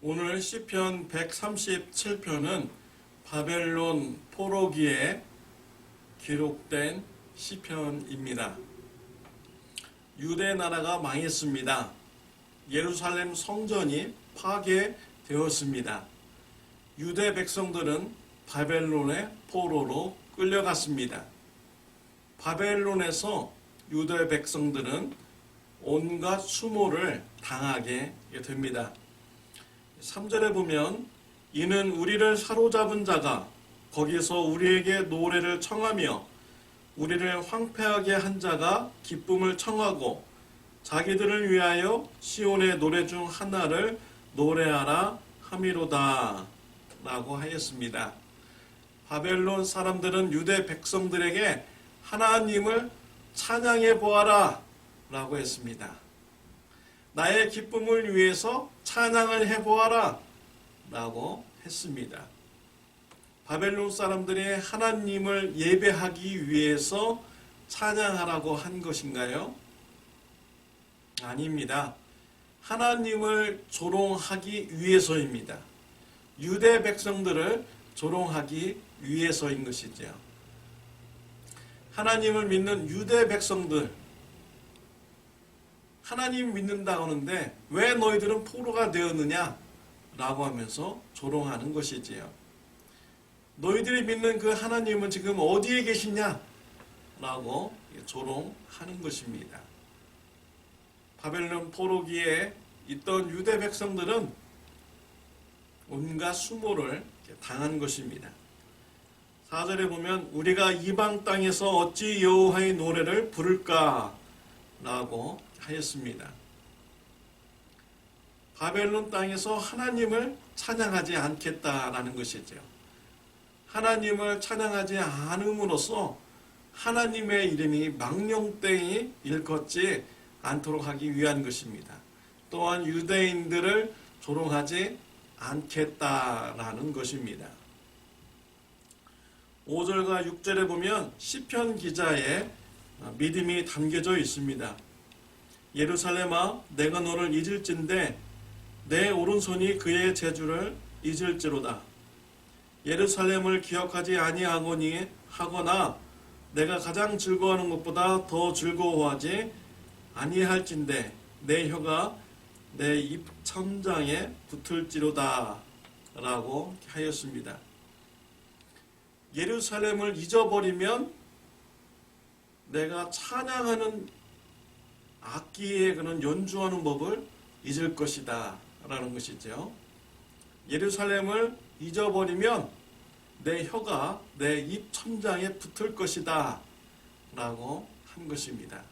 오늘 시편 137편은 바벨론 포로기에 기록된 시편입니다. 유대 나라가 망했습니다. 예루살렘 성전이 파괴되었습니다. 유대 백성들은 바벨론의 포로로 끌려갔습니다. 바벨론에서 유대 백성들은 온갖 수모를 당하게 됩니다. 3절에 보면 이는 우리를 사로잡은 자가 거기서 우리에게 노래를 청하며 우리를 황폐하게 한 자가 기쁨을 청하고 자기들을 위하여 시온의 노래 중 하나를 노래하라 함이로다 라고 하였습니다. 바벨론 사람들은 유대 백성들에게 하나님을 찬양해 보아라 라고 했습니다. 나의 기쁨을 위해서 찬양을 해보아라 라고 했습니다. 바벨론 사람들이 하나님을 예배하기 위해서 찬양하라고 한 것인가요? 아닙니다. 하나님을 조롱하기 위해서입니다. 유대 백성들을 조롱하기 위해서인 것이죠. 하나님을 믿는 유대 백성들, 하나님 믿는다고 하는데 왜 너희들은 포로가 되었느냐? 라고 하면서 조롱하는 것이지요. 너희들이 믿는 그 하나님은 지금 어디에 계시냐? 라고 조롱하는 것입니다. 바벨론 포로기에 있던 유대 백성들은 온갖 수모를 당한 것입니다. 4절에 보면 우리가 이방 땅에서 어찌 여호와의 노래를 부를까? 라고 하였습니다. 바벨론 땅에서 하나님을 찬양하지 않겠다라는 것이죠. 하나님을 찬양하지 않음으로써 하나님의 이름이 망령되이 일컫지 않도록 하기 위한 것입니다. 또한 유대인들을 조롱하지 않겠다라는 것입니다. 5절과 6절에 보면 시편 기자의 믿음이 담겨져 있습니다. 예루살렘아 내가 너를 잊을진대 내 오른손이 그의 재주를 잊을지로다. 예루살렘을 기억하지 아니하거니 하거나 내가 가장 즐거워하는 것보다 더 즐거워하지 아니할진대 내 혀가 내 입 천장에 붙을지로다 라고 하였습니다. 예루살렘을 잊어버리면 내가 찬양하는 악기에 그는 연주하는 법을 잊을 것이다 라는 것이죠. 예루살렘을 잊어버리면 내 혀가 내 입 천장에 붙을 것이다 라고 한 것입니다.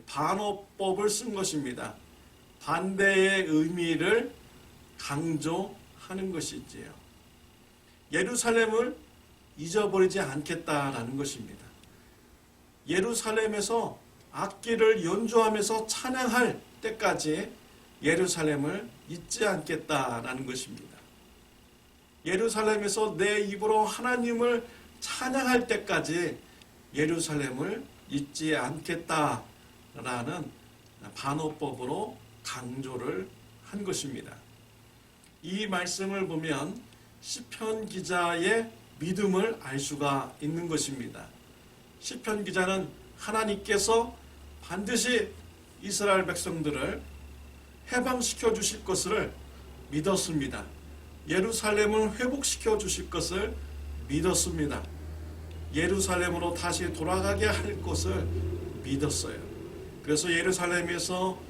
반어법을 쓴 것입니다. 반대의 의미를 강조하는 것이지요. 예루살렘을 잊어버리지 않겠다라는 것입니다. 예루살렘에서 악기를 연주하면서 찬양할 때까지 예루살렘을 잊지 않겠다라는 것입니다. 예루살렘에서 내 입으로 하나님을 찬양할 때까지 예루살렘을 잊지 않겠다라는 반어법으로 강조를 한 것입니다. 이 말씀을 보면 시편 기자의 믿음을 알 수가 있는 것입니다. 시편 기자는 하나님께서 반드시 이스라엘 백성들을 해방시켜 주실 것을 믿었습니다. 예루살렘을 회복시켜 주실 것을 믿었습니다. 예루살렘으로 다시 돌아가게 할 것을 믿었어요. 그래서 예루살렘에서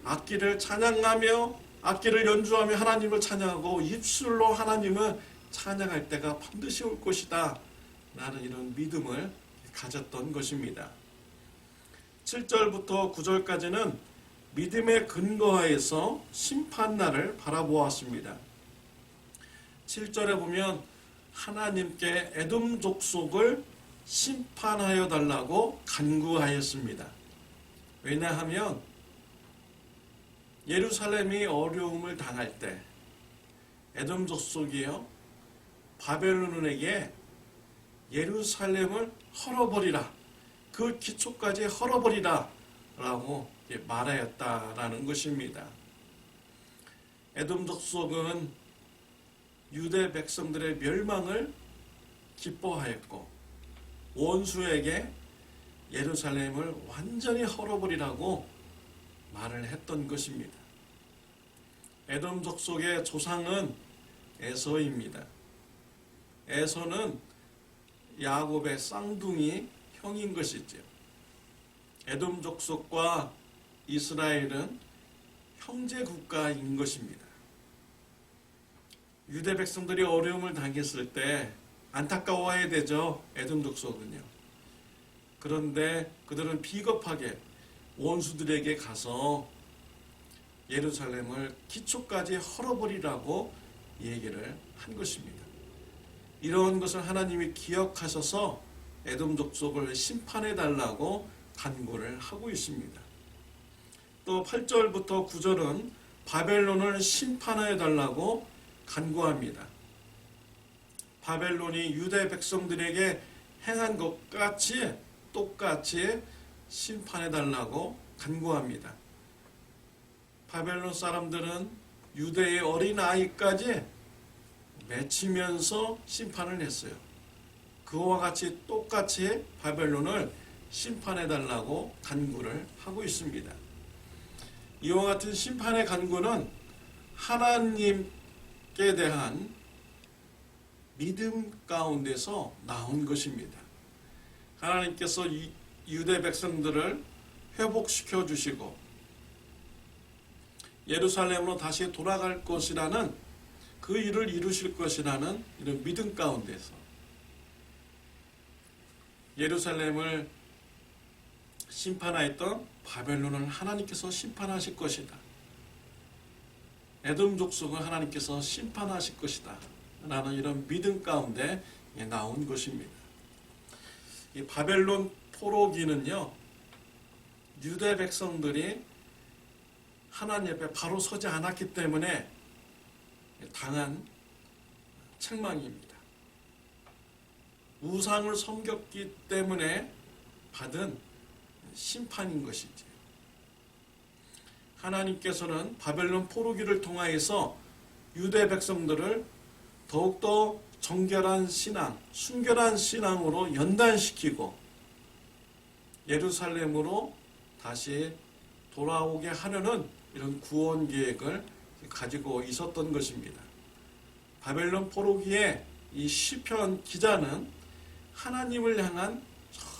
악기를 찬양하며 악기를 연주하며 하나님을 찬양하고 입술로 하나님을 찬양할 때가 반드시 올 것이다 라는 이런 믿음을 가졌던 것입니다. 7절부터 9절까지는 믿음에 근거하여서 심판날을 바라보았습니다. 7절에 보면 하나님께 에돔 족속을 심판하여 달라고 간구하였습니다. 왜냐하면 예루살렘이 어려움을 당할 때 에돔 족속이요 바벨론에게 예루살렘을 헐어버리라, 그 기초까지 헐어버리라 라고 말하였다라는 것입니다. 에돔 족속은 유대 백성들의 멸망을 기뻐하였고 원수에게 예루살렘을 완전히 헐어버리라고 말을 했던 것입니다. 에돔 족속의 조상은 에서입니다. 에서는 야곱의 쌍둥이 형인 것이죠. 에돔 족속과 이스라엘은 형제 국가인 것입니다. 유대 백성들이 어려움을 당했을 때 안타까워해야 되죠. 에돔 족속은요. 그런데 그들은 비겁하게 원수들에게 가서 예루살렘을 기초까지 헐어버리라고 얘기를 한 것입니다. 이런 것을 하나님이 기억하셔서 에돔 족속을 심판해 달라고 간구를 하고 있습니다. 또 8절부터 9절은 바벨론을 심판해 달라고 간구합니다. 바벨론이 유대 백성들에게 행한 것 같이 똑같이 심판해 달라고 간구합니다. 바벨론 사람들은 유대의 어린아이까지 맺히면서 심판을 했어요. 그와 같이 똑같이 바벨론을 심판해 달라고 간구를 하고 있습니다. 이와 같은 심판의 간구는 하나님께 대한 믿음 가운데서 나온 것입니다. 하나님께서 유대 백성들을 회복시켜 주시고 예루살렘으로 다시 돌아갈 것이라는 그 일을 이루실 것이라는 이런 믿음 가운데서 예루살렘을 심판하였던 바벨론을 하나님께서 심판하실 것이다. 에돔 족속을 하나님께서 심판하실 것이다. 라는 이런 믿음 가운데 나온 것입니다. 이 바벨론 포로기는요, 유대 백성들이 하나님 앞에 바로 서지 않았기 때문에 당한 책망입니다. 우상을 섬겼기 때문에 받은 심판인 것이지. 하나님께서는 바벨론 포로기를 통하여서 유대 백성들을 더욱더 정결한 신앙, 순결한 신앙으로 연단시키고 예루살렘으로 다시 돌아오게 하려는 이런 구원 계획을 가지고 있었던 것입니다. 바벨론 포로기의 이 시편 기자는 하나님을 향한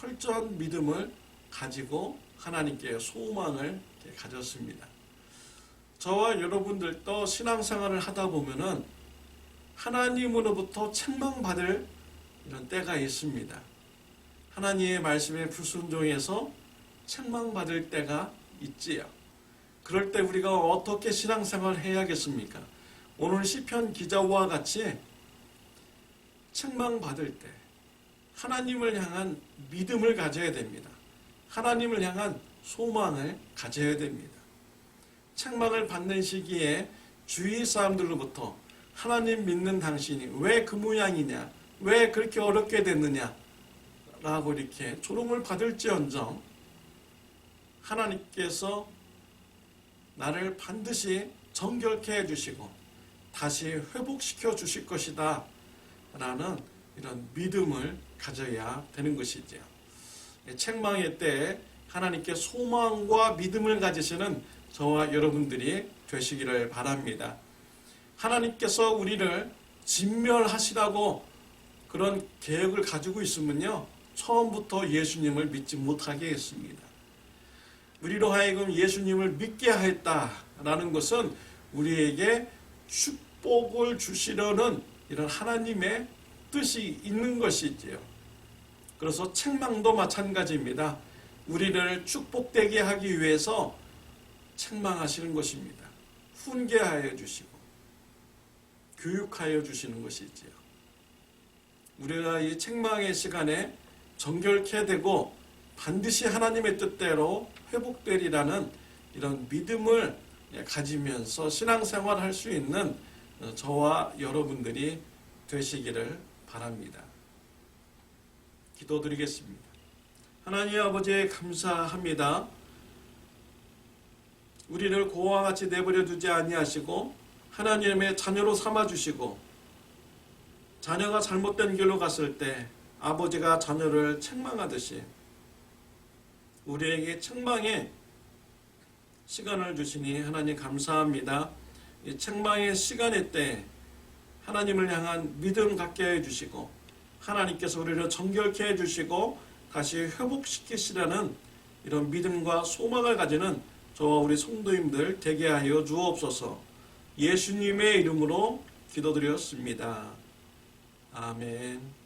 철저한 믿음을 가지고 하나님께 소망을 가졌습니다. 저와 여러분들도 신앙생활을 하다 보면은 하나님으로부터 책망받을 이런 때가 있습니다. 하나님의 말씀에 불순종해서 책망받을 때가 있지요. 그럴 때 우리가 어떻게 신앙생활을 해야겠습니까? 오늘 시편 기자와 같이 책망받을 때 하나님을 향한 믿음을 가져야 됩니다. 하나님을 향한 소망을 가져야 됩니다. 책망을 받는 시기에 주위 사람들로부터 하나님 믿는 당신이 왜 그 모양이냐, 왜 그렇게 어렵게 됐느냐 라고 이렇게 조롱을 받을지언정 하나님께서 나를 반드시 정결케 해주시고 다시 회복시켜 주실 것이다 라는 이런 믿음을 가져야 되는 것이죠. 책망의 때에 하나님께 소망과 믿음을 가지시는 저와 여러분들이 되시기를 바랍니다. 하나님께서 우리를 진멸하시라고 그런 계획을 가지고 있으면요, 처음부터 예수님을 믿지 못하게 했습니다. 우리로 하여금 예수님을 믿게 하였다라는 것은 우리에게 축복을 주시려는 이런 하나님의 뜻이 있는 것이지요. 그래서 책망도 마찬가지입니다. 우리를 축복되게 하기 위해서 책망하시는 것입니다. 훈계하여 주시고 교육하여 주시는 것이지요. 우리가 이 책망의 시간에 정결케 되고 반드시 하나님의 뜻대로 회복되리라는 이런 믿음을 가지면서 신앙생활할 수 있는 저와 여러분들이 되시기를 바랍니다. 기도드리겠습니다. 하나님 아버지 감사합니다. 우리를 고와 같이 내버려 두지 아니하시고 하나님의 자녀로 삼아주시고, 자녀가 잘못된 길로 갔을 때 아버지가 자녀를 책망하듯이 우리에게 책망의 시간을 주시니 하나님 감사합니다. 이 책망의 시간의 때 하나님을 향한 믿음 갖게 해주시고, 하나님께서 우리를 정결케 해주시고 다시 회복시키시라는 이런 믿음과 소망을 가지는 저와 우리 성도님들 되게 하여 주옵소서. 예수님의 이름으로 기도드렸습니다. 아멘.